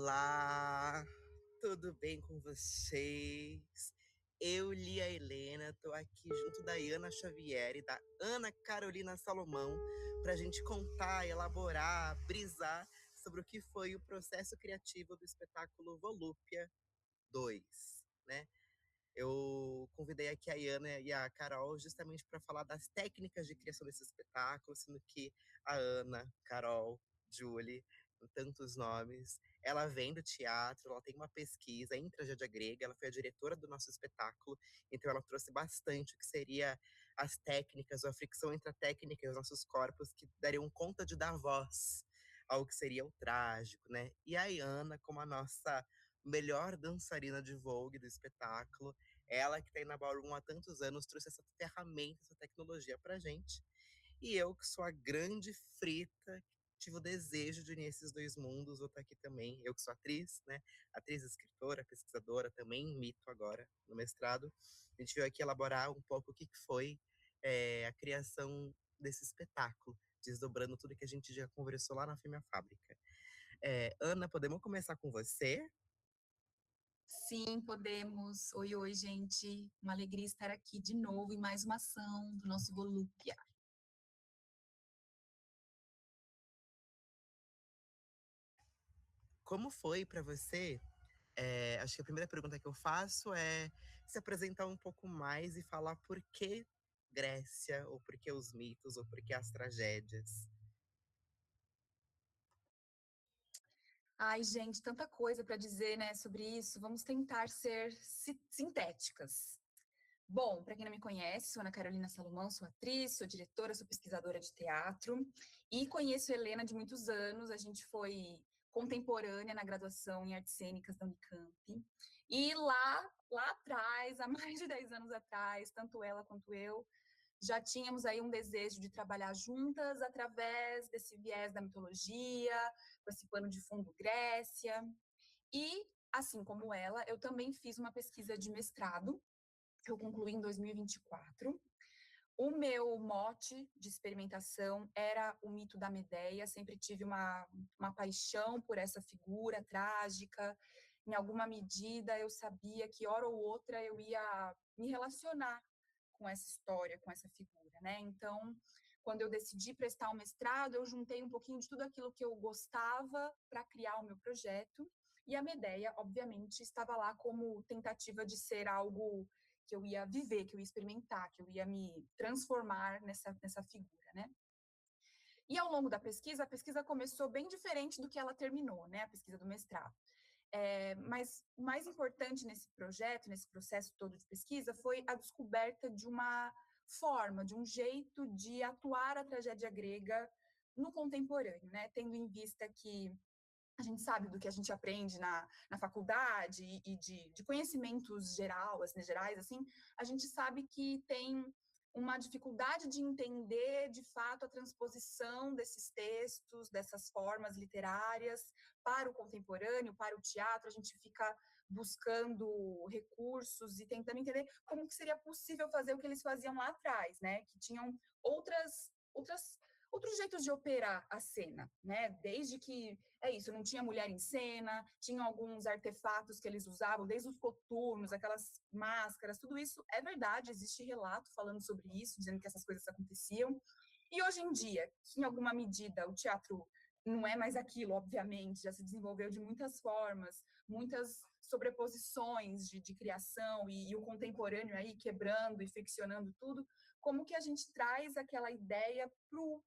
Olá, tudo bem com vocês? Eu, Lia Helena, tô aqui junto da Iana Xavier e da Ana Carolina Salomão para a gente contar, elaborar, brisar sobre o que foi o processo criativo do espetáculo Volúpia 2, né? Eu convidei aqui a Iana e a Carol justamente para falar das técnicas de criação desse espetáculo, sendo que a Ana, Carol, Julie, com tantos nomes, ela vem do teatro, ela tem uma pesquisa em tragédia grega, ela foi a diretora do nosso espetáculo, então ela trouxe bastante o que seria as técnicas, a fricção entre a técnica e os nossos corpos, que dariam conta de dar voz ao que seria o trágico, né? E a Iana, como a nossa melhor dançarina de Vogue do espetáculo, ela que está na Ballroom há tantos anos, trouxe essa ferramenta, essa tecnologia pra gente. E eu, que sou a grande frita, tive o desejo de unir esses dois mundos, vou estar aqui também. Eu que sou atriz, né? Atriz, escritora, pesquisadora, também mito agora no mestrado. A gente veio aqui elaborar um pouco o que foi a criação desse espetáculo, desdobrando tudo que a gente já conversou lá na Filme a Fábrica. Ana, podemos começar com você? Sim, podemos. Oi, oi, gente. Uma alegria estar aqui de novo em mais uma ação do nosso Volúpia. Como foi para você? Acho que a primeira pergunta que eu faço é se apresentar um pouco mais e falar por que Grécia, ou por que os mitos, ou por que as tragédias. Ai, gente, tanta coisa para dizer, né, sobre isso. Vamos tentar ser sintéticas. Bom, para quem não me conhece, sou Ana Carolina Salomão, sou atriz, sou diretora, sou pesquisadora de teatro e conheço Helena de muitos anos. A gente foi contemporânea na graduação em Artes Cênicas da Unicamp. E lá atrás, há mais de 10 anos atrás, tanto ela quanto eu já tínhamos aí um desejo de trabalhar juntas através desse viés da mitologia, com esse pano de fundo Grécia. E, assim como ela, eu também fiz uma pesquisa de mestrado, que eu concluí em 2024. O meu mote de experimentação era o mito da Medeia, sempre tive uma paixão por essa figura trágica. Em alguma medida, eu sabia que, hora ou outra, eu ia me relacionar com essa história, com essa figura, né? Então, quando eu decidi prestar o mestrado, eu juntei um pouquinho de tudo aquilo que eu gostava para criar o meu projeto, e a Medeia, obviamente, estava lá como tentativa de ser algo que eu ia viver, que eu ia experimentar, que eu ia me transformar nessa figura, né? E ao longo da pesquisa, a pesquisa começou bem diferente do que ela terminou, né? A pesquisa do mestrado. Mas o mais importante nesse projeto, nesse processo todo de pesquisa, foi a descoberta de uma forma, de um jeito de atuar a tragédia grega no contemporâneo, né? Tendo em vista que a gente sabe do que a gente aprende na faculdade e de conhecimentos gerais, assim, a gente sabe que tem uma dificuldade de entender, de fato, a transposição desses textos, dessas formas literárias para o contemporâneo, para o teatro. A gente fica buscando recursos e tentando entender como que seria possível fazer o que eles faziam lá atrás, né? Que tinham outros jeitos de operar a cena, né? Desde que é isso, não tinha mulher em cena, tinha alguns artefatos que eles usavam, desde os coturnos, aquelas máscaras, tudo isso é verdade, existe relato falando sobre isso, dizendo que essas coisas aconteciam. E hoje em dia, que em alguma medida o teatro não é mais aquilo, obviamente, já se desenvolveu de muitas formas, muitas sobreposições de criação e o contemporâneo aí quebrando e ficcionando tudo, como que a gente traz aquela ideia pro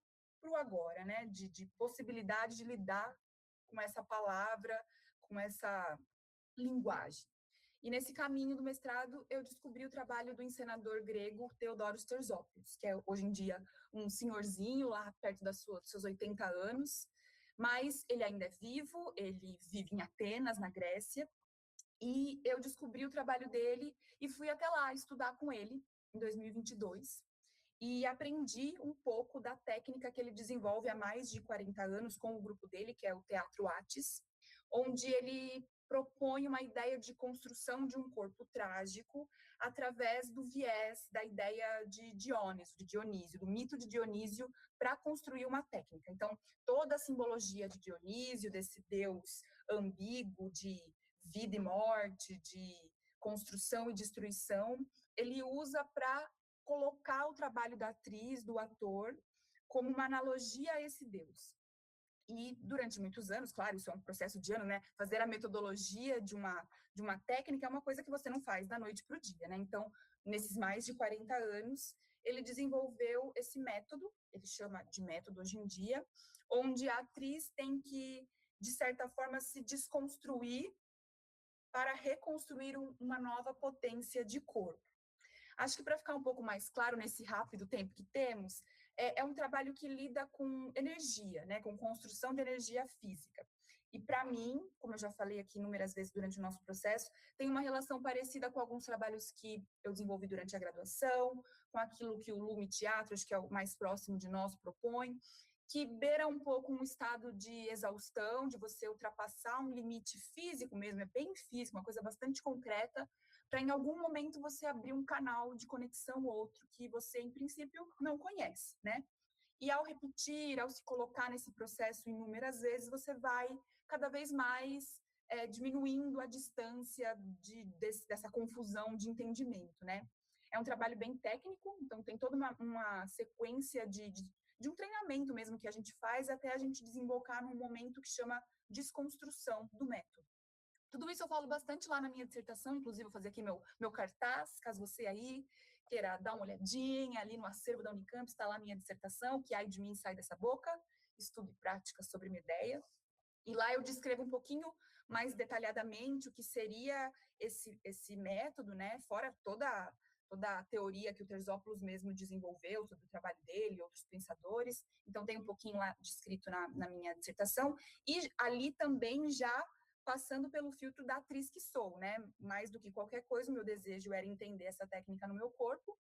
agora, né? De possibilidade de lidar com essa palavra, com essa linguagem. E nesse caminho do mestrado, eu descobri o trabalho do encenador grego Theodoros Terzópios, que é hoje em dia um senhorzinho lá perto dos seus 80 anos, mas ele ainda é vivo, ele vive em Atenas, na Grécia, e eu descobri o trabalho dele e fui até lá estudar com ele em 2022 e aprendi um pouco da técnica que ele desenvolve há mais de 40 anos com o grupo dele, que é o Teatro Atis, onde ele propõe uma ideia de construção de um corpo trágico através do viés da ideia de Dionísio, do mito de Dionísio, para construir uma técnica. Então, toda a simbologia de Dionísio, desse deus ambíguo de vida e morte, de construção e destruição, ele usa para colocar o trabalho da atriz, do ator, como uma analogia a esse Deus. E durante muitos anos, claro, isso é um processo de ano, né? Fazer a metodologia de uma técnica é uma coisa que você não faz da noite para o dia, né? Então, nesses mais de 40 anos, ele desenvolveu esse método, ele chama de método hoje em dia, onde a atriz tem que, de certa forma, se desconstruir para reconstruir uma nova potência de corpo. Acho que para ficar um pouco mais claro nesse rápido tempo que temos, é um trabalho que lida com energia, né, com construção de energia física. E para mim, como eu já falei aqui inúmeras vezes durante o nosso processo, tem uma relação parecida com alguns trabalhos que eu desenvolvi durante a graduação, com aquilo que o Lume Teatro, acho que é o mais próximo de nós, propõe, que beira um pouco um estado de exaustão, de você ultrapassar um limite físico mesmo, é bem físico, uma coisa bastante concreta, para em algum momento você abrir um canal de conexão outro que você, em princípio, não conhece, né? E ao repetir, ao se colocar nesse processo inúmeras vezes, você vai cada vez mais diminuindo a distância dessa confusão de entendimento, né? É um trabalho bem técnico, então tem toda uma sequência de um treinamento mesmo que a gente faz até a gente desembocar num momento que chama desconstrução do método. Tudo isso eu falo bastante lá na minha dissertação, inclusive vou fazer aqui meu cartaz, caso você aí queira dar uma olhadinha ali no acervo da Unicamp, está lá a minha dissertação, que ai de mim sai dessa boca, estudo e prática sobre uma ideia. E lá eu descrevo um pouquinho mais detalhadamente o que seria esse método, né, fora toda a teoria que o Terzópolis mesmo desenvolveu sobre o trabalho dele, outros pensadores. Então tem um pouquinho lá descrito na minha dissertação. E ali também já passando pelo filtro da atriz que sou, né? Mais do que qualquer coisa, o meu desejo era entender essa técnica no meu corpo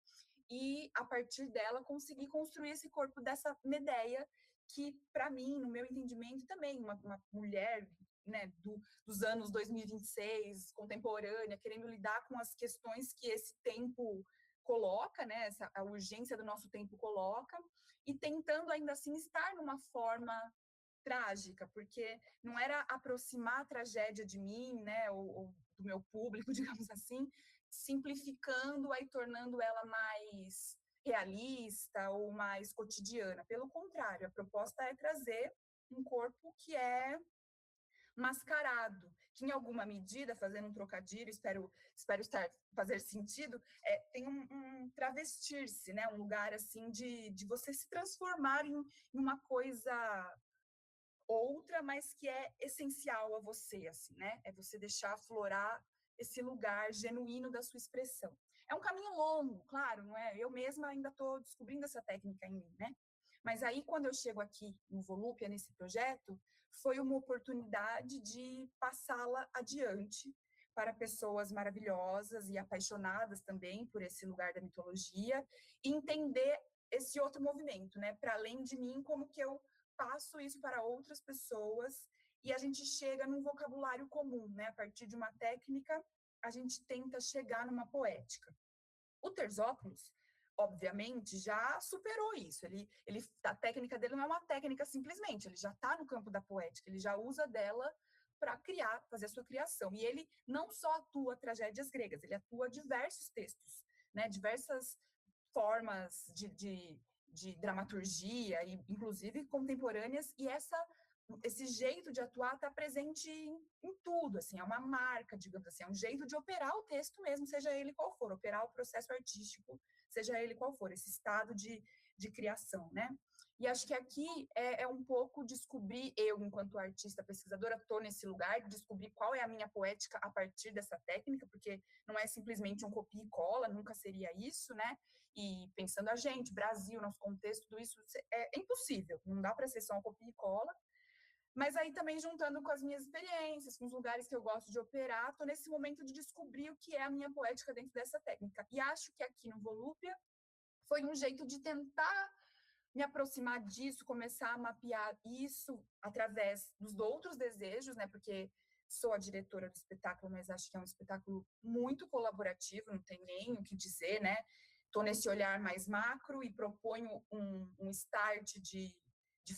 e, a partir dela, conseguir construir esse corpo dessa Medeia, que, para mim, no meu entendimento, também uma mulher, né, dos anos 2026, contemporânea, querendo lidar com as questões que esse tempo coloca, né, a urgência do nosso tempo coloca, e tentando, ainda assim, estar numa forma trágica, porque não era aproximar a tragédia de mim, né, ou do meu público, digamos assim, simplificando-a e tornando ela mais realista ou mais cotidiana. Pelo contrário, a proposta é trazer um corpo que é mascarado, que em alguma medida, fazendo um trocadilho, espero fazer sentido, tem um travestir-se, né, um lugar assim de você se transformar em uma coisa outra, mas que é essencial a você, assim, né? É você deixar aflorar esse lugar genuíno da sua expressão. É um caminho longo, claro, não é? Eu mesma ainda estou descobrindo essa técnica em mim, né? Mas aí, quando eu chego aqui no Volúpia, nesse projeto, foi uma oportunidade de passá-la adiante para pessoas maravilhosas e apaixonadas também por esse lugar da mitologia e entender esse outro movimento, né? Para além de mim, como que eu passo isso para outras pessoas e a gente chega num vocabulário comum, né? A partir de uma técnica, a gente tenta chegar numa poética. O Terzópolis, obviamente, já superou isso. A técnica dele não é uma técnica simplesmente, ele já está no campo da poética, ele já usa dela para criar, fazer a sua criação. E ele não só atua tragédias gregas, ele atua diversos textos, né? Diversas formas de dramaturgia, e inclusive contemporâneas, e esse jeito de atuar está presente em tudo, assim, é uma marca, digamos assim, é um jeito de operar o texto mesmo, seja ele qual for, operar o processo artístico, seja ele qual for, esse estado de criação, né? E acho que aqui é um pouco descobrir, eu, enquanto artista pesquisadora, estou nesse lugar de descobrir qual é a minha poética a partir dessa técnica, porque não é simplesmente um copia e cola, nunca seria isso, né? E pensando a gente, Brasil, nosso contexto, tudo isso é impossível, não dá para ser só um copia e cola. Mas aí também juntando com as minhas experiências, com os lugares que eu gosto de operar, estou nesse momento de descobrir o que é a minha poética dentro dessa técnica. E acho que aqui no Volúpia foi um jeito de tentar me aproximar disso, começar a mapear isso através dos outros desejos, né? Porque sou a diretora do espetáculo, mas acho que é um espetáculo muito colaborativo, não tem nem o que dizer, né? Estou nesse olhar mais macro e proponho um start de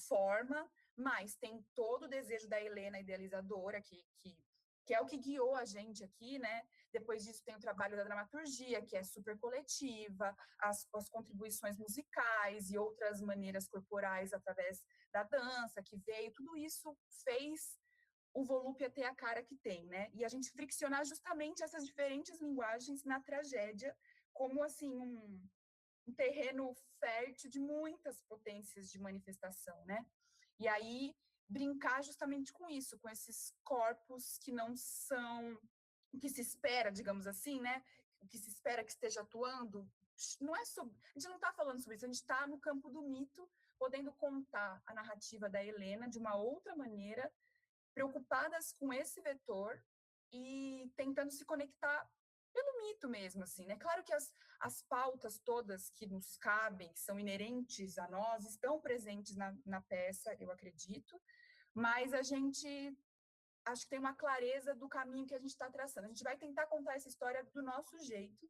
forma, mas tem todo o desejo da Helena idealizadora, que é o que guiou a gente aqui, né? Depois disso tem o trabalho da dramaturgia, que é super coletiva, as contribuições musicais e outras maneiras corporais através da dança que veio, tudo isso fez o Volúpia ter a cara que tem, né? E a gente friccionar justamente essas diferentes linguagens na tragédia, como assim um terreno fértil de muitas potências de manifestação, né? E aí brincar justamente com isso, com esses corpos que não são o que se espera, digamos assim, né? O que se espera que esteja atuando, não é sobre, a gente não está falando sobre isso, a gente está no campo do mito, podendo contar a narrativa da Helena de uma outra maneira, preocupadas com esse vetor e tentando se conectar pelo mito mesmo, assim, né? Claro que as pautas todas que nos cabem, que são inerentes a nós, estão presentes na peça, eu acredito, mas a gente acho que tem uma clareza do caminho que a gente está traçando. A gente vai tentar contar essa história do nosso jeito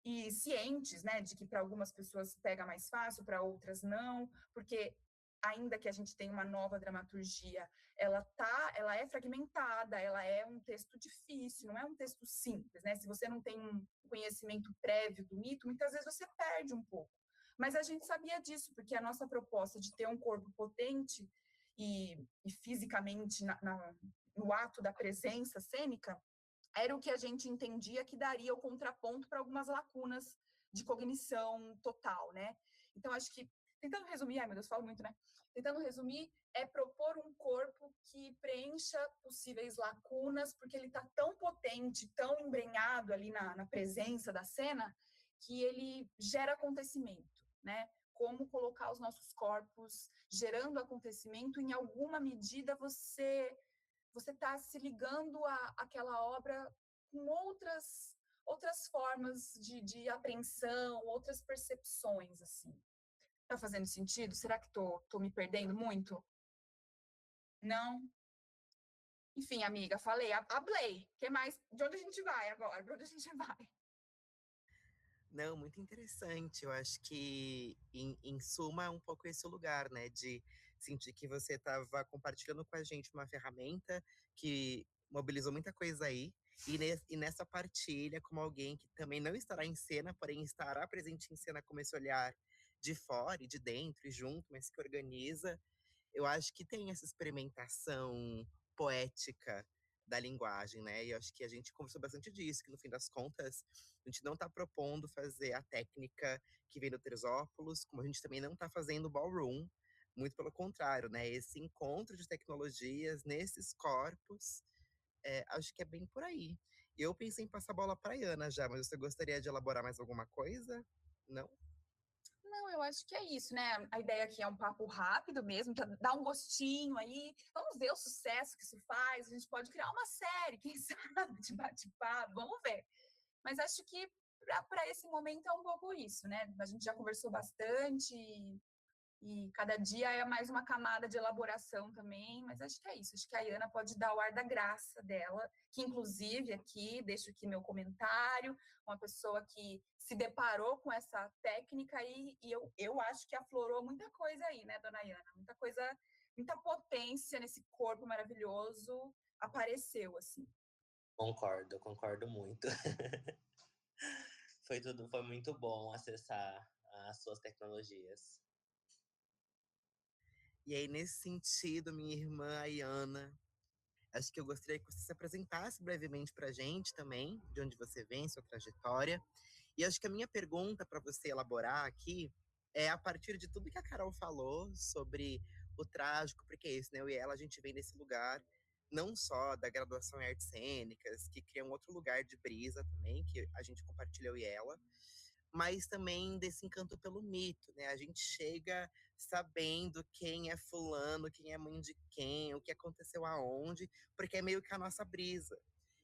e cientes, né, de que para algumas pessoas pega mais fácil, para outras não, porque ainda que a gente tenha uma nova dramaturgia, ela é fragmentada, ela é um texto difícil, não é um texto simples, né? Se você não tem um conhecimento prévio do mito, muitas vezes você perde um pouco. Mas a gente sabia disso, porque a nossa proposta de ter um corpo potente e fisicamente no ato da presença cênica era o que a gente entendia que daria o contraponto para algumas lacunas de cognição total, né? Então, acho que, tentando resumir, ai meu Deus, falo muito, né? Tentando resumir, é propor um corpo que preencha possíveis lacunas, porque ele está tão potente, tão embrenhado ali na presença da cena, que ele gera acontecimento, né? Como colocar os nossos corpos gerando acontecimento, em alguma medida você está se ligando àquela obra com outras formas de apreensão, outras percepções, assim. Tá fazendo sentido? Será que tô me perdendo muito? Não? Enfim, amiga, falei, hablei. Que mais? De onde a gente vai agora? De onde a gente vai? Não, muito interessante. Eu acho que, em suma, é um pouco esse o lugar, né? De sentir que você estava compartilhando com a gente uma ferramenta que mobilizou muita coisa aí. E nessa partilha, como alguém que também não estará em cena, porém estará presente em cena como esse olhar de fora e de dentro e junto, mas que organiza, eu acho que tem essa experimentação poética da linguagem, né? E eu acho que a gente conversou bastante disso, que no fim das contas, a gente não está propondo fazer a técnica que vem do Teresópolis, como a gente também não está fazendo ballroom, muito pelo contrário, né? Esse encontro de tecnologias nesses corpos, acho que é bem por aí. Eu pensei em passar a bola para a Ana já, mas você gostaria de elaborar mais alguma coisa? Não? Não, eu acho que é isso, né? A ideia aqui é um papo rápido mesmo, para dar um gostinho aí. Vamos ver o sucesso que isso faz. A gente pode criar uma série, quem sabe, de bate-papo, vamos ver. Mas acho que para esse momento é um pouco isso, né? A gente já conversou bastante e cada dia é mais uma camada de elaboração também, mas acho que é isso. Acho que a Iana pode dar o ar da graça dela, que inclusive aqui, deixo aqui meu comentário, uma pessoa que se deparou com essa técnica e eu acho que aflorou muita coisa aí, né, dona Iana? Muita coisa, muita potência nesse corpo maravilhoso apareceu, assim. Concordo muito. Foi muito bom acessar as suas tecnologias. E aí, nesse sentido, minha irmã Ayana, acho que eu gostaria que você se apresentasse brevemente para a gente também, de onde você vem, sua trajetória. E acho que a minha pergunta para você elaborar aqui é a partir de tudo que a Carol falou sobre o trágico, porque é isso, né? Eu e ela, a gente vem desse lugar, não só da graduação em artes cênicas, que cria um outro lugar de brisa também, que a gente compartilha eu e ela, mas também desse encanto pelo mito, né? A gente chega sabendo quem é fulano, quem é mãe de quem, o que aconteceu aonde, porque é meio que a nossa brisa.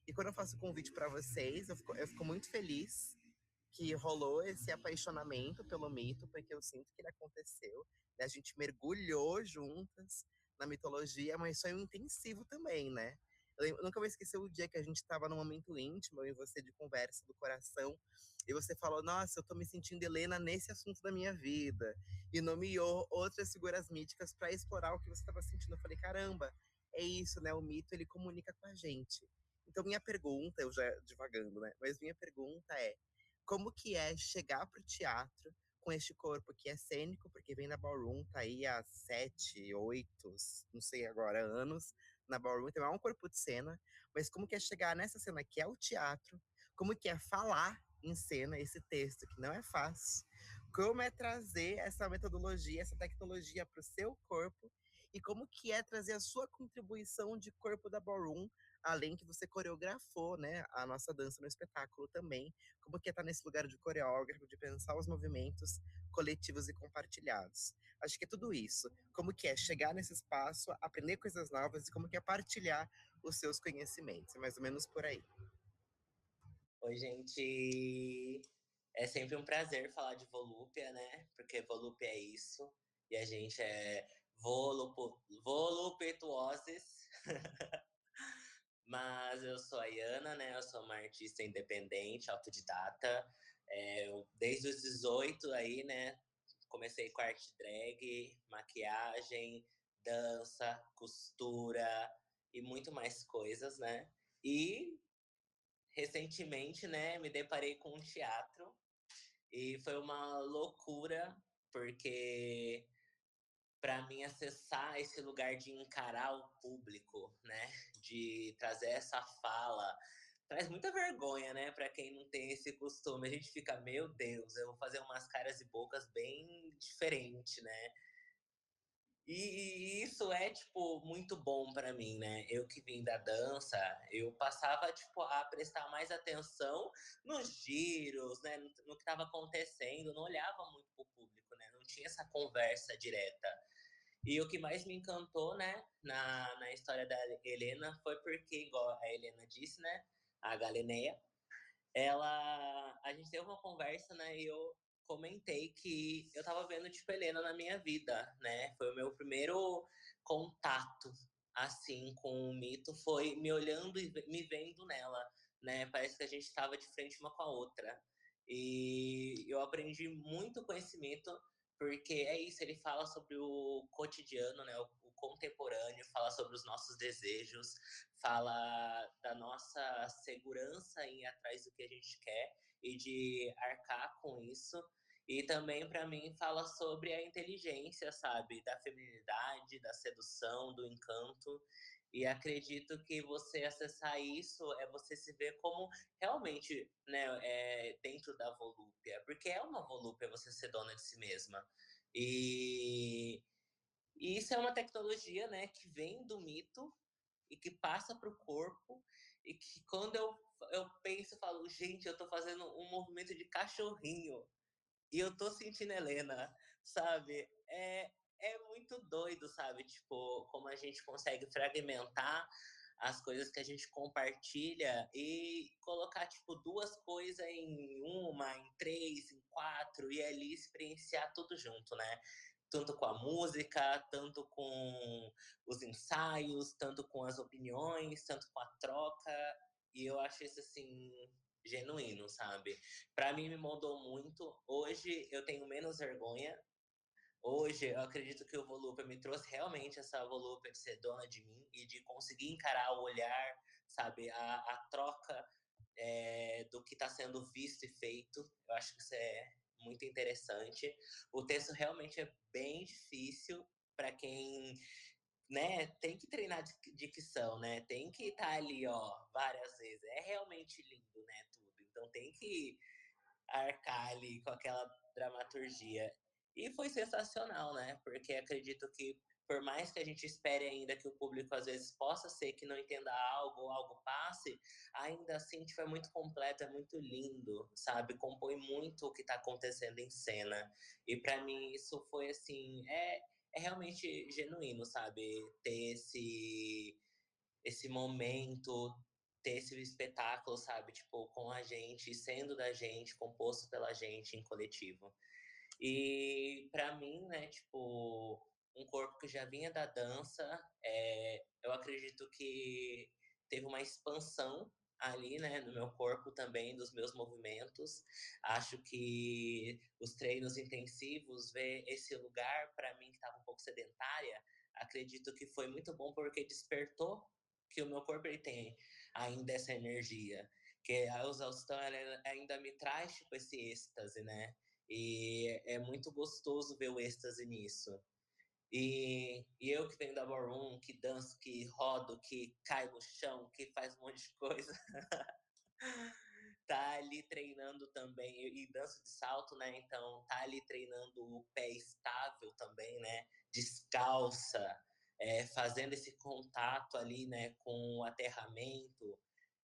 E quando eu faço o convite para vocês, eu fico muito feliz que rolou esse apaixonamento pelo mito, porque eu sinto que ele aconteceu, né? A gente mergulhou juntas na mitologia, mas foi um intensivo também, né? Eu nunca vou esquecer o dia que a gente estava num momento íntimo, eu e você, de conversa do coração, e você falou: Nossa, eu tô me sentindo Helena nesse assunto da minha vida. e nomeou outras figuras míticas para explorar o que você estava sentindo. Eu falei, caramba, é isso, né? O mito, ele comunica com a gente. Então, minha pergunta, eu já divagando, né? Mas minha pergunta é, como que é chegar pro teatro com este corpo que é cênico, porque vem na Ballroom, tá aí há 7, 8, não sei agora, anos na Ballroom, então é um corpo de cena, mas como que é chegar nessa cena que é o teatro, como que é falar em cena esse texto, que não é fácil, como é trazer essa metodologia, essa tecnologia para o seu corpo, e como que é trazer a sua contribuição de corpo da Ballroom, além que você coreografou, né, a nossa dança no espetáculo também, como que é estar nesse lugar de coreógrafo, de pensar os movimentos coletivos e compartilhados. Acho que é tudo isso. Como que é chegar nesse espaço, aprender coisas novas e como que é partilhar os seus conhecimentos. É mais ou menos por aí. Oi, gente. É sempre um prazer falar de volúpia, né? Porque volúpia é isso. E a gente é voluptuosos. Mas eu sou a Iana, né? Eu sou uma artista independente, autodidata. Desde os 18 aí, né? Comecei com arte drag, maquiagem, dança, costura e muito mais coisas, né? E recentemente, né, me deparei com um teatro e foi uma loucura, porque para mim acessar esse lugar de encarar o público, né, de trazer essa fala, traz muita vergonha, né, para quem não tem esse costume. A gente fica, meu Deus, eu vou fazer umas caras e bocas bem diferentes, né? E isso é, tipo, muito bom pra mim, né? Eu que vim da dança, eu passava, tipo, a prestar mais atenção nos giros, né? No que estava acontecendo, não olhava muito pro público, né? Não tinha essa conversa direta. E o que mais me encantou, né, na história da Helena foi porque, igual a Helena disse, né? A Galileia, a gente teve uma conversa, né, e eu comentei que eu tava vendo, tipo, Helena na minha vida, né? Foi o meu primeiro contato, assim, com o mito, foi me olhando e me vendo nela, né? Parece que a gente tava de frente uma com a outra. E eu aprendi muito conhecimento, porque é isso, ele fala sobre o cotidiano, né? O contemporâneo, fala sobre os nossos desejos, fala da nossa segurança em ir atrás do que a gente quer e de arcar com isso. E também, para mim, fala sobre a inteligência, sabe? Da feminilidade, da sedução, do encanto. E acredito que você acessar isso é você se ver como realmente, né, dentro da volúpia. Porque é uma volúpia você ser dona de si mesma. E, e isso é uma tecnologia, né, que vem do mito e que passa para o corpo, e que quando eu penso, eu falo, gente, eu tô fazendo um movimento de cachorrinho e eu tô sentindo Helena, sabe? É muito doido, sabe? Tipo, como a gente consegue fragmentar as coisas que a gente compartilha e colocar, tipo, duas coisas em uma, em três, em quatro, e ali experienciar tudo junto, né? Tanto com a música, tanto com os ensaios, tanto com as opiniões, tanto com a troca. E eu acho isso, assim, genuíno, sabe? Para mim, me moldou muito. Hoje, eu tenho menos vergonha. Hoje, eu acredito que o Volúpia me trouxe realmente essa volúpia de ser dona de mim e de conseguir encarar o olhar, sabe? A troca do que está sendo visto e feito. Eu acho que isso é muito interessante. O texto realmente é bem difícil para quem, né, tem que treinar dicção, né? Tem que estar ali, ó, várias vezes. É realmente lindo, né, tudo. Então tem que arcar ali com aquela dramaturgia. E foi sensacional, né? Porque acredito que, por mais que a gente espere ainda que o público às vezes possa ser que não entenda algo ou algo passe, ainda assim tipo, é muito completo, é muito lindo, sabe? Compõe muito o que está acontecendo em cena. E para mim isso foi assim, é realmente genuíno, sabe? Ter esse momento, ter esse espetáculo, sabe? Tipo, com a gente, sendo da gente, composto pela gente, em coletivo. E para mim, né, tipo, um corpo que já vinha da dança, eu acredito que teve uma expansão ali, né, no meu corpo também, dos meus movimentos. Acho que os treinos intensivos, ver esse lugar para mim que estava um pouco sedentária, acredito que foi muito bom porque despertou que o meu corpo ele tem ainda essa energia, que a exaustão ela ainda me traz tipo esse êxtase, né? E é muito gostoso ver o êxtase nisso. E eu que venho da ballroom, que danço, que rodo, que cai no chão, que faz um monte de coisa, tá ali treinando também, e danço de salto, né? Então tá ali treinando o pé estável também, né? Descalça, fazendo esse contato ali, né, com o aterramento.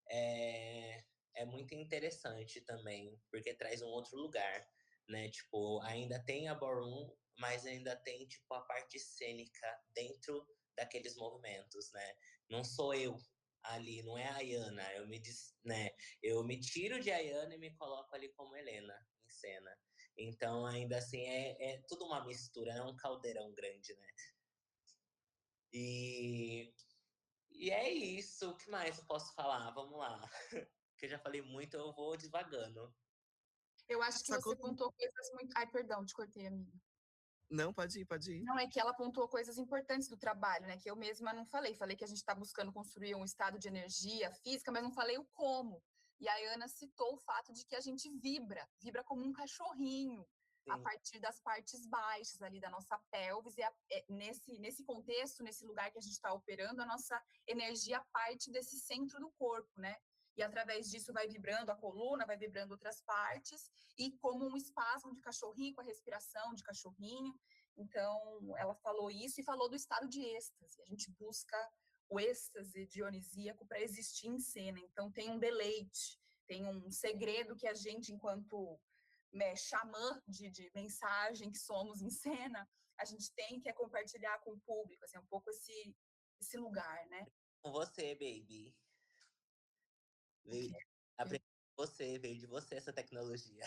É, é muito interessante também, porque traz um outro lugar, né? Tipo, ainda tem a ballroom, mas ainda tem, tipo, a parte cênica dentro daqueles movimentos, né? Não sou eu ali, não é a Ayana, né? Eu me tiro de Ayana e me coloco ali como Helena em cena. Então, ainda assim, é tudo uma mistura, é um caldeirão grande, né? E, e é isso. O que mais eu posso falar? Vamos lá. Que eu já falei muito, eu vou devagando. Eu acho que Só você conta. pontuou coisas muito. Ai, perdão, te cortei, amiga. Não, pode ir, pode ir. Não, é que ela pontuou coisas importantes do trabalho, né? Que eu mesma não falei. Falei que a gente está buscando construir um estado de energia física, mas não falei o como. E a Ana citou o fato de que a gente vibra como um cachorrinho, a Sim. partir das partes baixas ali da nossa pelvis. E nesse contexto, nesse lugar que a gente está operando, a nossa energia parte desse centro do corpo, né? E através disso vai vibrando a coluna, vai vibrando outras partes, e como um espasmo de cachorrinho, com a respiração de cachorrinho. Então, ela falou isso e falou do estado de êxtase. A gente busca o êxtase dionisíaco para existir em cena. Então, tem um deleite, tem um segredo que a gente, enquanto xamã de mensagem que somos em cena, a gente tem que compartilhar com o público, assim, um pouco esse lugar, né? Com você, baby. Veio, aprendi com você, veio de você essa tecnologia.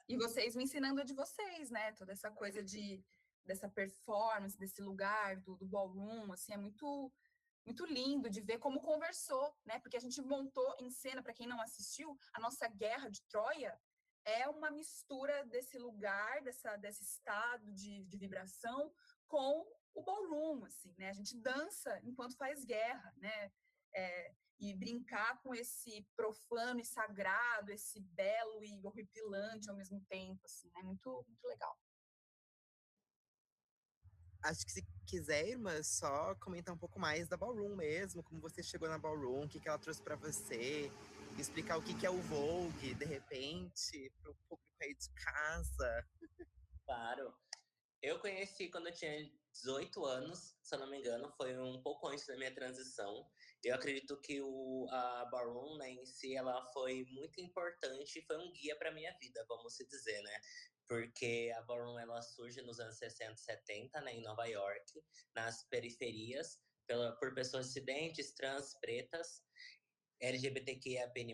E vocês me ensinando a de vocês, né? Toda essa coisa dessa performance, desse lugar do ballroom, assim, é muito lindo de ver como conversou, né? Porque a gente montou em cena, para quem não assistiu, a nossa Guerra de Troia é uma mistura desse lugar, desse estado de vibração com o ballroom, assim, né? A gente dança enquanto faz guerra, né? E brincar com esse profano e sagrado, esse belo e horripilante ao mesmo tempo, assim, é muito legal. Acho que se quiser, irmã, só comentar um pouco mais da Ballroom mesmo, como você chegou na Ballroom, o que ela trouxe para você, explicar o que é o Vogue, de repente, para o público aí de casa. Claro. Eu conheci quando eu tinha 18 anos, se eu não me engano, foi um pouco antes da minha transição. Eu acredito que a Ballroom, né, em si, ela foi muito importante, foi um guia para minha vida, vamos se dizer, né? Porque a Ballroom, ela surge nos anos 60 e 70, né, em Nova York, nas periferias, por pessoas dissidentes, trans, pretas, LGBTQIAPN+.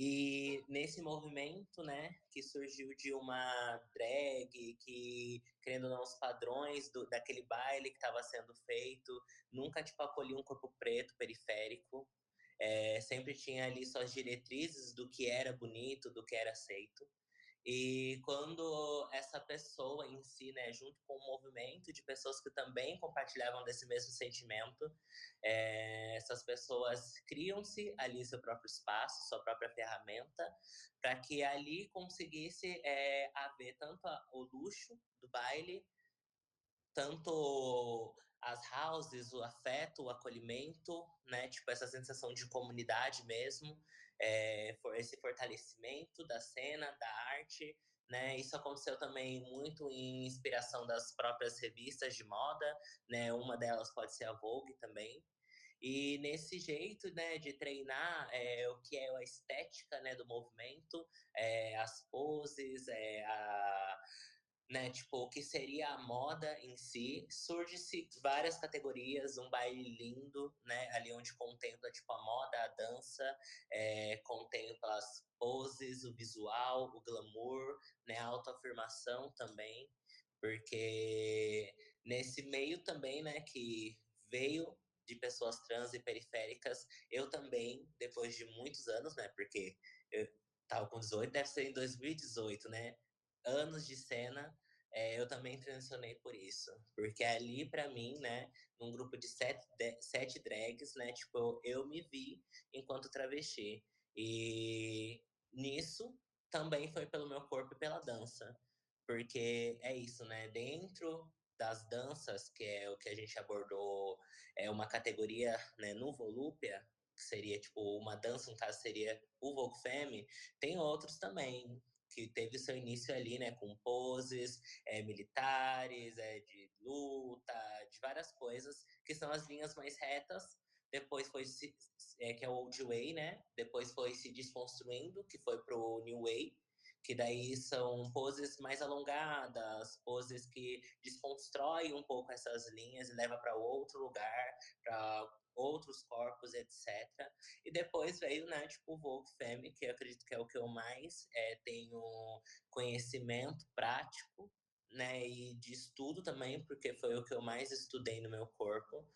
E nesse movimento, né, que surgiu de uma drag que, querendo ou não, os padrões daquele baile que estava sendo feito, nunca, tipo, acolhia um corpo preto, periférico. Sempre tinha ali suas diretrizes do que era bonito, do que era aceito. E quando essa pessoa em si, né, junto com um movimento de pessoas que também compartilhavam desse mesmo sentimento, essas pessoas criam-se ali seu próprio espaço, sua própria ferramenta, para que ali conseguisse haver tanto o luxo do baile, tanto as houses, o afeto, o acolhimento, né? Tipo, essa sensação de comunidade mesmo, esse fortalecimento da cena, da arte, né? Isso aconteceu também muito em inspiração das próprias revistas de moda, né? Uma delas pode ser a Vogue também. E nesse jeito, né, de treinar o que é a estética, né, do movimento, as poses, né, tipo, o que seria a moda em si, surge-se várias categorias, um baile lindo, né, ali onde contempla, tipo, a moda, a dança, contempla as poses, o visual, o glamour, né, a autoafirmação também, porque nesse meio também, né, que veio de pessoas trans e periféricas, eu também, depois de muitos anos, né? Porque eu tava com 18, deve ser em 2018, né? Anos de cena, eu também transicionei por isso. Porque ali, pra mim, né, num grupo de sete drags, né, tipo, eu me vi enquanto travesti. E nisso também foi pelo meu corpo e pela dança. Porque é isso, né? Dentro das danças, que é o que a gente abordou, é uma categoria, né, no Volúpia, que seria tipo uma dança, no caso seria o Vogue Femme, tem outros também, que teve seu início ali, né, com poses militares, de luta, de várias coisas, que são as linhas mais retas. Depois foi que é o Old Way, né? Depois foi se desconstruindo, que foi pro New Way, que daí são poses mais alongadas, poses que desconstroem um pouco essas linhas e leva para outro lugar, para outros corpos, etc. E depois veio, né, tipo, o Vogue Femme, que eu acredito que é o que eu mais tenho conhecimento prático, né, e de estudo também, porque foi o que eu mais estudei no meu corpo,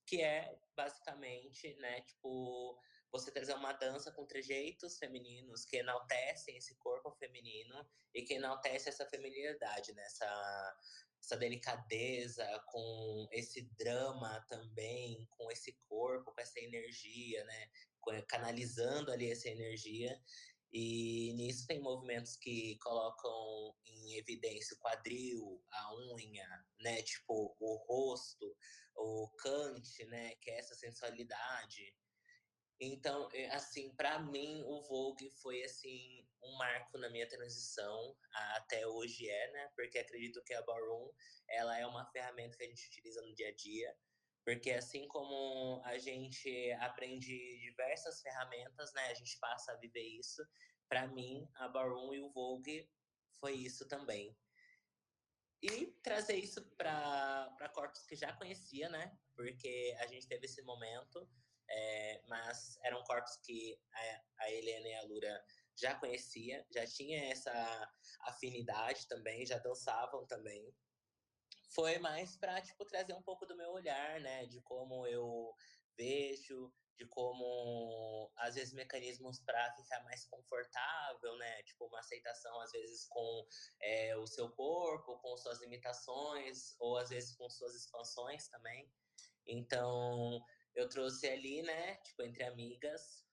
que é basicamente, né, tipo, você trazer uma dança com trejeitos femininos que enaltecem esse corpo feminino e que enaltece essa feminilidade, né? Essa delicadeza, com esse drama também, com esse corpo, com essa energia, né? Canalizando ali essa energia. E nisso tem movimentos que colocam em evidência o quadril, a unha, né? Tipo, o rosto, o cante, né? Que é essa sensualidade. Então, assim, para mim, o Vogue foi, assim, um marco na minha transição, até hoje né? Porque acredito que a Ballroom, ela é uma ferramenta que a gente utiliza no dia a dia, porque assim como a gente aprende diversas ferramentas, né? A gente passa a viver isso. Para mim, a Ballroom e o Vogue foi isso também. E trazer isso para corpos que já conhecia, né? Porque a gente teve esse momento, mas eram corpos que a Helena e a Lura já conhecia, já tinha essa afinidade também, já dançavam também. Foi mais para tipo, trazer um pouco do meu olhar, né? De como eu vejo, de como, às vezes, mecanismos para ficar mais confortável, né? Tipo, uma aceitação, às vezes, com o seu corpo, com suas limitações, ou às vezes com suas expansões também. Então, eu trouxe ali, né? Tipo, entre amigas,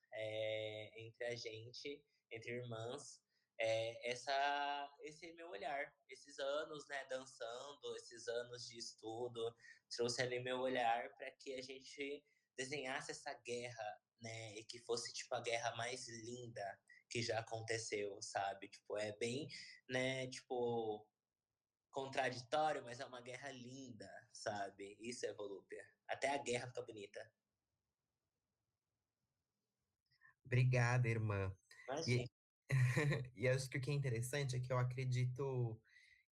entre a gente, entre irmãs, esse meu olhar, esses anos, né, dançando, esses anos de estudo, trouxe ali meu olhar para que a gente desenhasse essa guerra, né, e que fosse tipo a guerra mais linda que já aconteceu, sabe? Tipo, é bem, né, tipo contraditório, mas é uma guerra linda, sabe? Isso é Volúpia. Até a guerra fica bonita. Obrigada, irmã. Imagina. E, e acho que o que é interessante é que eu acredito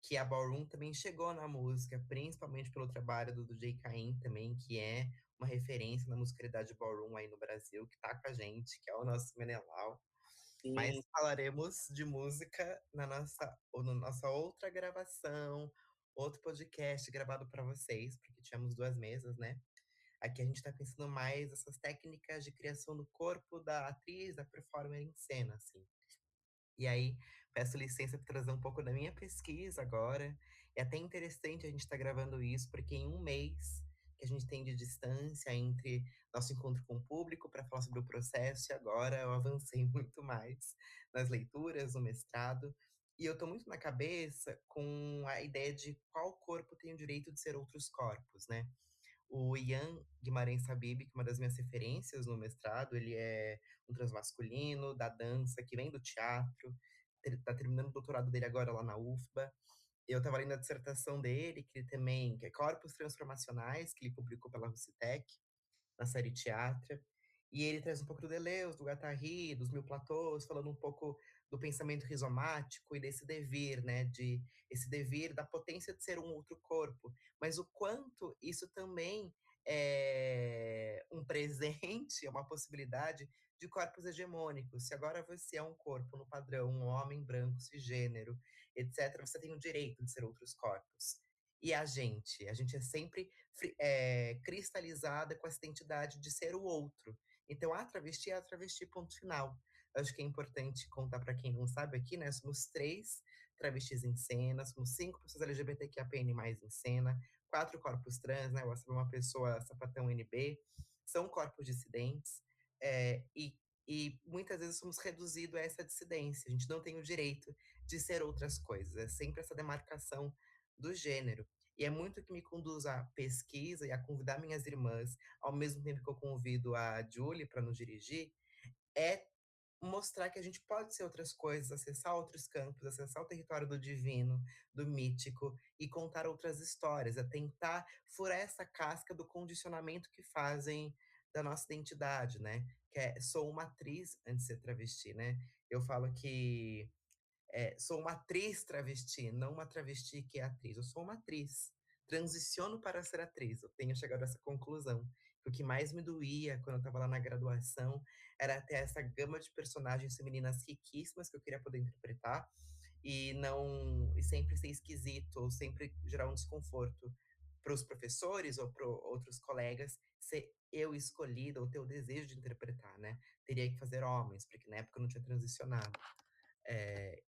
que a Ballroom também chegou na música, principalmente pelo trabalho do DJ Caim também, que é uma referência na musicalidade Ballroom aí no Brasil, que tá com a gente, que é o nosso Menelau. Mas Sim. falaremos de música ou na nossa outra gravação, outro podcast gravado para vocês, porque tínhamos duas mesas, né? Aqui a gente está pensando mais nessas técnicas de criação do corpo da atriz, da performer em cena, assim. E aí, peço licença para trazer um pouco da minha pesquisa agora. É até interessante a gente estar gravando isso, porque em um mês que a gente tem de distância entre nosso encontro com o público para falar sobre o processo, e agora eu avancei muito mais nas leituras, no mestrado. E eu estou muito na cabeça com a ideia de qual corpo tem o direito de ser outros corpos, né? O Ian Guimarães Habib, que é uma das minhas referências no mestrado, ele é um transmasculino da dança, que vem do teatro, ele tá terminando o doutorado dele agora lá na UFBA. Eu estava lendo a dissertação dele, que ele também, que é Corpos Transformacionais, que ele publicou pela Rucitec, na série Teatro. E ele traz um pouco do Deleuze, do Guattari, dos Mil Platôs, falando um pouco do pensamento rizomático e desse devir, né? De esse devir da potência de ser um outro corpo. Mas o quanto isso também é um presente, é uma possibilidade de corpos hegemônicos. Se agora você é um corpo no padrão, um homem branco, cisgênero, etc., você tem o direito de ser outros corpos. E a gente é sempre cristalizada com essa identidade de ser o outro. Então, a travesti é a travesti, ponto final. Acho que é importante contar para quem não sabe aqui, né? Somos 3 travestis em cena, somos 5 pessoas LGBTQIAPN+, em cena, 4 corpos trans, né? Eu sou uma pessoa sapatão NB, são corpos dissidentes, é, e, e muitas vezes somos reduzidos a essa dissidência. A gente não tem o direito de ser outras coisas. É sempre essa demarcação do gênero. E é muito que me conduz à pesquisa e a convidar minhas irmãs, ao mesmo tempo que eu convido a Julie para nos dirigir, é mostrar que a gente pode ser outras coisas, acessar outros campos, acessar o território do divino, do mítico e contar outras histórias, é tentar furar essa casca do condicionamento que fazem da nossa identidade, né? Que é, sou uma atriz antes de ser travesti, né? Eu falo que sou uma atriz travesti, não uma travesti que é atriz. Eu sou uma atriz. Transiciono para ser atriz. Eu tenho chegado a essa conclusão. O que mais me doía quando eu estava lá na graduação era ter essa gama de personagens femininas riquíssimas que eu queria poder interpretar e não e sempre ser esquisito ou sempre gerar um desconforto para os professores ou para outros colegas ser eu escolhida ou ter o desejo de interpretar, né? Teria que fazer homens, porque na época eu não tinha transicionado.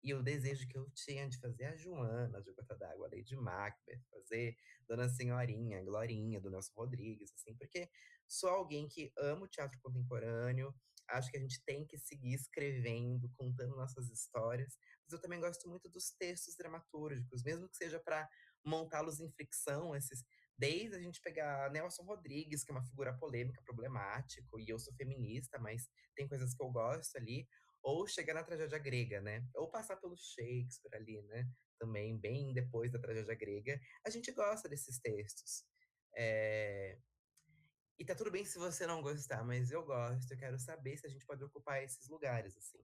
E o desejo que eu tinha de fazer a Joana de Gota d'Água, a Lady Macbeth, fazer Dona Senhorinha, Glorinha, do Nelson Rodrigues, assim, porque sou alguém que ama o teatro contemporâneo, acho que a gente tem que seguir escrevendo, contando nossas histórias, mas eu também gosto muito dos textos dramatúrgicos, mesmo que seja para montá-los em ficção, esses desde a gente pegar Nelson Rodrigues, que é uma figura polêmica, problemático, e eu sou feminista, mas tem coisas que eu gosto ali, ou chegar na tragédia grega, né? Ou passar pelo Shakespeare ali, né? Também, bem depois da tragédia grega. A gente gosta desses textos. É, E tá tudo bem se você não gostar, mas eu gosto. Eu quero saber se a gente pode ocupar esses lugares, assim.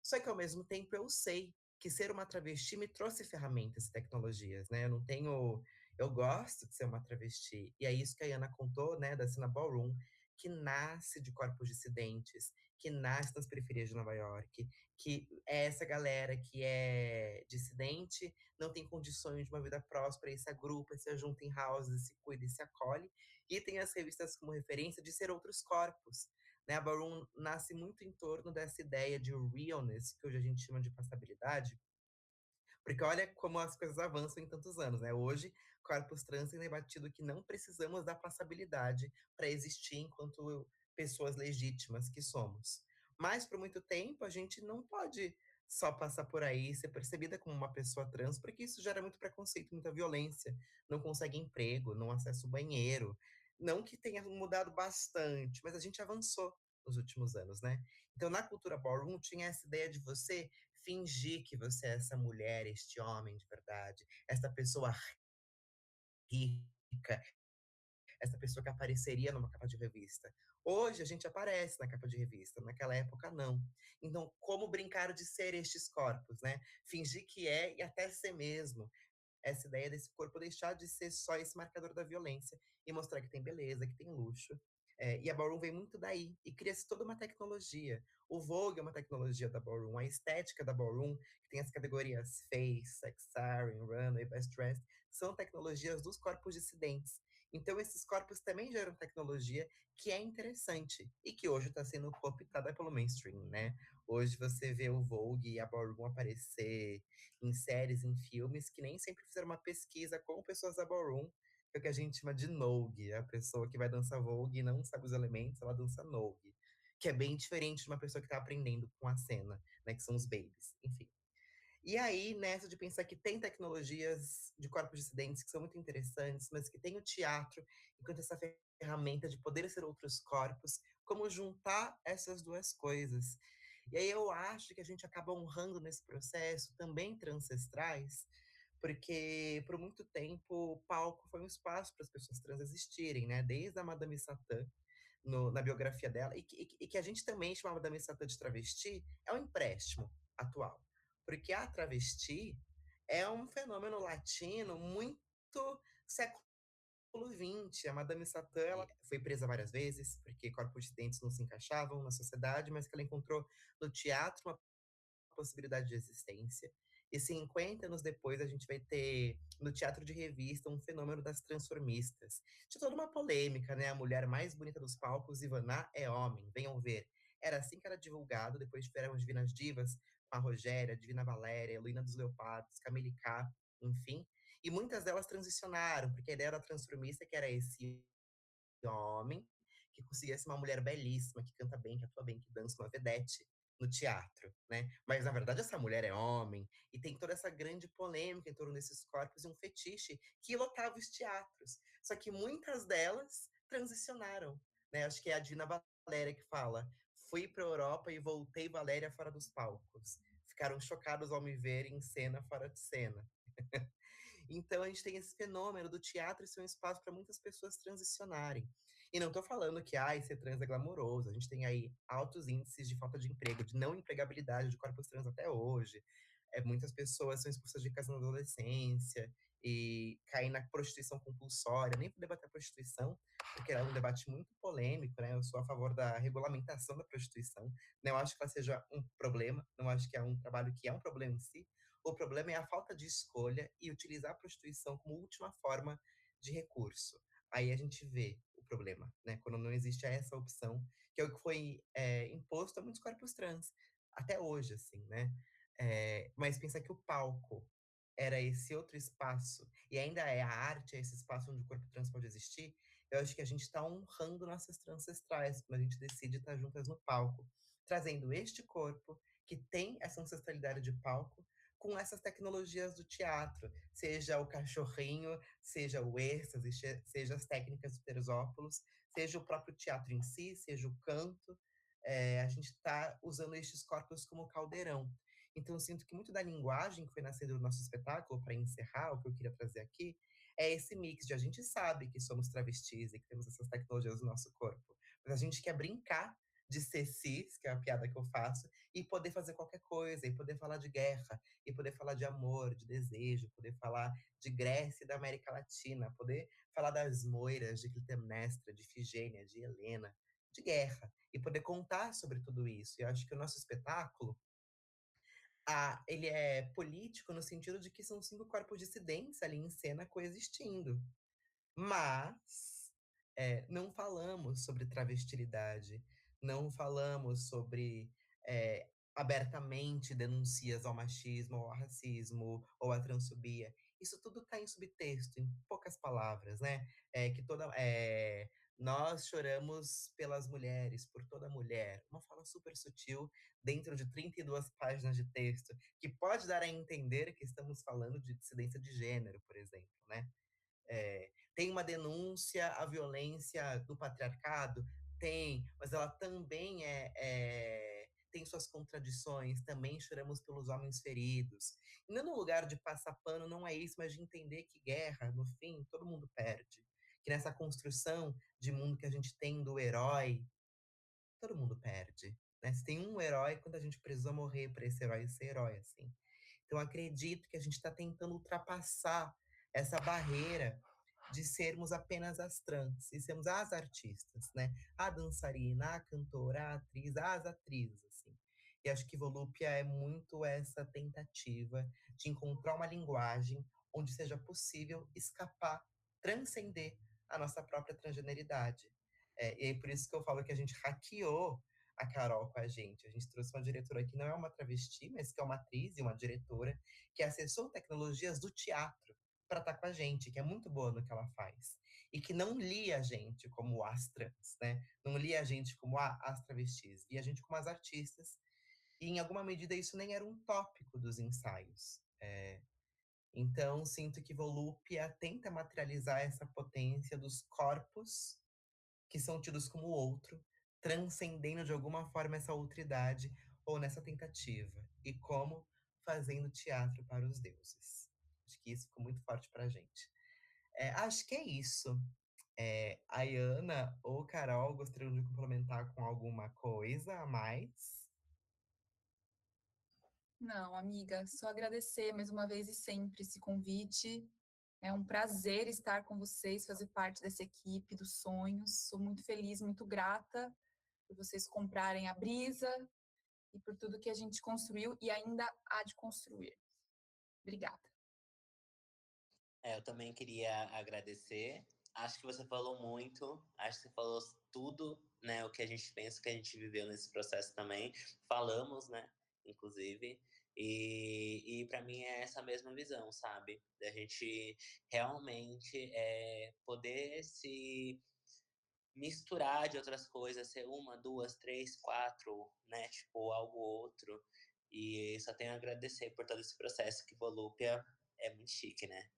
Só que ao mesmo tempo eu sei que ser uma travesti me trouxe ferramentas e tecnologias, né? Eu não tenho. Eu gosto de ser uma travesti. E é isso que a Ana contou, né, da cena ballroom, que nasce de corpos dissidentes, que nasce nas periferias de Nova York, que é essa galera que é dissidente, não tem condições de uma vida próspera, e se agrupa, se junta em houses, se cuida e se acolhe. E tem as revistas como referência de ser outros corpos, né? A Ballroom nasce muito em torno dessa ideia de realness, que hoje a gente chama de passabilidade, porque olha como as coisas avançam em tantos anos, né? Hoje, corpos trans têm debatido que não precisamos da passabilidade para existir enquanto pessoas legítimas que somos. Mas, por muito tempo, a gente não pode só passar por aí e ser percebida como uma pessoa trans, porque isso gera muito preconceito, muita violência. Não consegue emprego, não acessa o banheiro. Não que tenha mudado bastante, mas a gente avançou nos últimos anos, né? Então, na cultura ballroom, tinha essa ideia de você fingir que você é essa mulher, este homem de verdade, essa pessoa rica, essa pessoa que apareceria numa capa de revista. Hoje a gente aparece na capa de revista, naquela época não. Então, como brincar de ser estes corpos, né? Fingir que é e até ser mesmo. Essa ideia desse corpo deixar de ser só esse marcador da violência e mostrar que tem beleza, que tem luxo. E a Ballroom vem muito daí e cria-se toda uma tecnologia. O Vogue é uma tecnologia da Ballroom, a estética da Ballroom, que tem as categorias Face, Sex Siren, Runway, Best Dressed, são tecnologias dos corpos dissidentes. Então, esses corpos também geram tecnologia que é interessante e que hoje está sendo cooptada pelo mainstream, né? Hoje você vê o Vogue e a Ballroom aparecer em séries, em filmes, que nem sempre fizeram uma pesquisa com pessoas da ballroom, que é o que a gente chama de Nogue, a pessoa que vai dançar Vogue e não sabe os elementos, ela dança Nogue, que é bem diferente de uma pessoa que está aprendendo com a cena, né, que são os babies, enfim. E aí, nessa de pensar que tem tecnologias de corpos dissidentes que são muito interessantes, mas que tem o teatro enquanto essa ferramenta de poder ser outros corpos, como juntar essas duas coisas. E aí eu acho que a gente acaba honrando nesse processo também transcestrais, porque por muito tempo o palco foi um espaço para as pessoas trans existirem, né? Desde a Madame Satã, na biografia dela, e que a gente também chamava Madame Satã de travesti, é um empréstimo atual. Porque a travesti é um fenômeno latino muito século XX. A Madame Satã ela foi presa várias vezes, porque corpos de dentes não se encaixavam na sociedade, mas que ela encontrou no teatro uma possibilidade de existência. E 50 anos depois, a gente vai ter, no teatro de revista, um fenômeno das transformistas. De toda uma polêmica, né? A mulher mais bonita dos palcos, Ivana, é homem, venham ver. Era assim que era divulgado, depois tiveram as Divinas Divas, com a Rogéria, Divina Valéria, Heloína dos Leopardos, Camille K, enfim. E muitas delas transicionaram, porque a ideia da transformista que era esse homem que conseguia ser uma mulher belíssima, que canta bem, que atua bem, que dança, uma vedete no teatro, né? Mas na verdade essa mulher é homem e tem toda essa grande polêmica em torno desses corpos e um fetiche que lotava os teatros. Só que muitas delas transicionaram, né? Acho que é a Dina Valéria que fala: "Fui para a Europa e voltei Valéria fora dos palcos. Ficaram chocados ao me ver em cena fora de cena." Então a gente tem esse fenômeno do teatro ser um espaço para muitas pessoas transicionarem. E não estou falando que ser trans é glamouroso. A gente tem aí altos índices de falta de emprego, de não empregabilidade de corpos trans até hoje. Muitas pessoas são expulsas de casa na adolescência e caem na prostituição compulsória. Nem vou debater a prostituição, porque é um debate muito polêmico, né? Eu sou a favor da regulamentação da prostituição. Não acho que ela seja um problema, não acho que é um trabalho que é um problema em si. O problema é a falta de escolha e utilizar a prostituição como última forma de recurso. Aí a gente vê o problema, né? Quando não existe essa opção, que é o que foi imposto a muitos corpos trans, até hoje, assim, né? Mas pensar que o palco era esse outro espaço, e ainda é a arte, é esse espaço onde o corpo trans pode existir, eu acho que a gente está honrando nossas ancestrais, quando a gente decide estar juntas no palco, trazendo este corpo, que tem essa ancestralidade de palco, com essas tecnologias do teatro, seja o cachorrinho, seja o êxtase, seja as técnicas do Teresópolis, seja o próprio teatro em si, seja o canto, a gente está usando estes corpos como caldeirão. Então, eu sinto que muito da linguagem que foi nascendo do nosso espetáculo, para encerrar, o que eu queria trazer aqui, é esse mix de a gente sabe que somos travestis e que temos essas tecnologias no nosso corpo, mas a gente quer brincar de ser cis, que é a piada que eu faço, e poder fazer qualquer coisa, e poder falar de guerra, e poder falar de amor, de desejo, poder falar de Grécia e da América Latina, poder falar das moiras, de Clitemnestra, de Ifigênia, de Helena, de guerra, e poder contar sobre tudo isso. E eu acho que o nosso espetáculo, ele é político no sentido de que são 5 corpos dissidentes ali em cena coexistindo. Mas não falamos sobre travestilidade, não falamos sobre abertamente denuncias ao machismo, ao racismo ou à transfobia. Isso tudo está em subtexto, em poucas palavras, né? Nós choramos pelas mulheres, por toda mulher. Uma fala super sutil, dentro de 32 páginas de texto, que pode dar a entender que estamos falando de dissidência de gênero, por exemplo, né? Tem uma denúncia à violência do patriarcado? Tem, mas ela também tem suas contradições, também choramos pelos homens feridos. E não no lugar de passar pano, não é isso, mas de entender que guerra, no fim, todo mundo perde. Que nessa construção de mundo que a gente tem do herói, todo mundo perde. Né? Se tem um herói, quando a gente precisa morrer para esse herói ser herói, assim. Então, acredito que a gente está tentando ultrapassar essa barreira de sermos apenas as trans e sermos as artistas, né? A dançarina, a cantora, a atriz, as atrizes, assim. E acho que Volúpia é muito essa tentativa de encontrar uma linguagem onde seja possível escapar, transcender a nossa própria transgeneridade. E aí, por isso que eu falo que a gente hackeou a Carol com a gente. A gente trouxe uma diretora que não é uma travesti, mas que é uma atriz e uma diretora que acessou tecnologias do teatro para estar com a gente, que é muito boa no que ela faz. E que não lia a gente como as trans, né? Não lia a gente como as travestis, lia a gente como as artistas. E em alguma medida isso nem era um tópico dos ensaios. Então, sinto que Volúpia tenta materializar essa potência dos corpos que são tidos como outro, transcendendo de alguma forma essa outridade ou nessa tentativa. E como fazendo teatro para os deuses. Acho que isso ficou muito forte pra gente. Acho que é isso. A Ana ou Carol gostariam de complementar com alguma coisa a mais? Não, amiga, só agradecer mais uma vez e sempre esse convite. É um prazer estar com vocês, fazer parte dessa equipe dos sonhos. Sou muito feliz, muito grata por vocês comprarem a Brisa e por tudo que a gente construiu e ainda há de construir. Obrigada. Eu também queria agradecer. Acho que você falou muito, acho que você falou tudo, né? O que a gente pensa, que a gente viveu nesse processo também. Falamos, né? Inclusive. E para mim é essa mesma visão, sabe? Da gente realmente poder se misturar de outras coisas, ser uma, duas, três, quatro, né? Tipo, algo outro. E só tenho a agradecer por todo esse processo, que Volúpia é muito chique, né?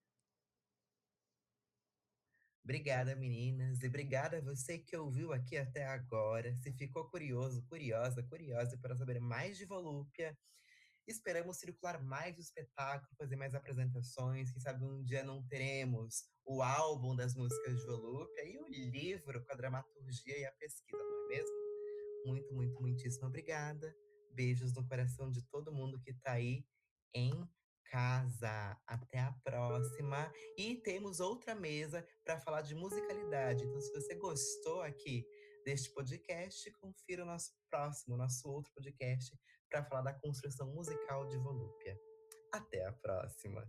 Obrigada, meninas, e obrigada a você que ouviu aqui até agora. Se ficou curioso, curiosa, curiosa para saber mais de Volúpia, esperamos circular mais o espetáculo, fazer mais apresentações. Quem sabe um dia não teremos o álbum das músicas de Volúpia e o livro com a dramaturgia e a pesquisa, não é mesmo? Muito, muito, muitíssimo obrigada. Beijos no coração de todo mundo que tá aí em casa. Até a próxima. E temos outra mesa para falar de musicalidade. Então, se você gostou aqui deste podcast, confira o nosso próximo, nosso outro podcast, para falar da construção musical de Volúpia. Até a próxima.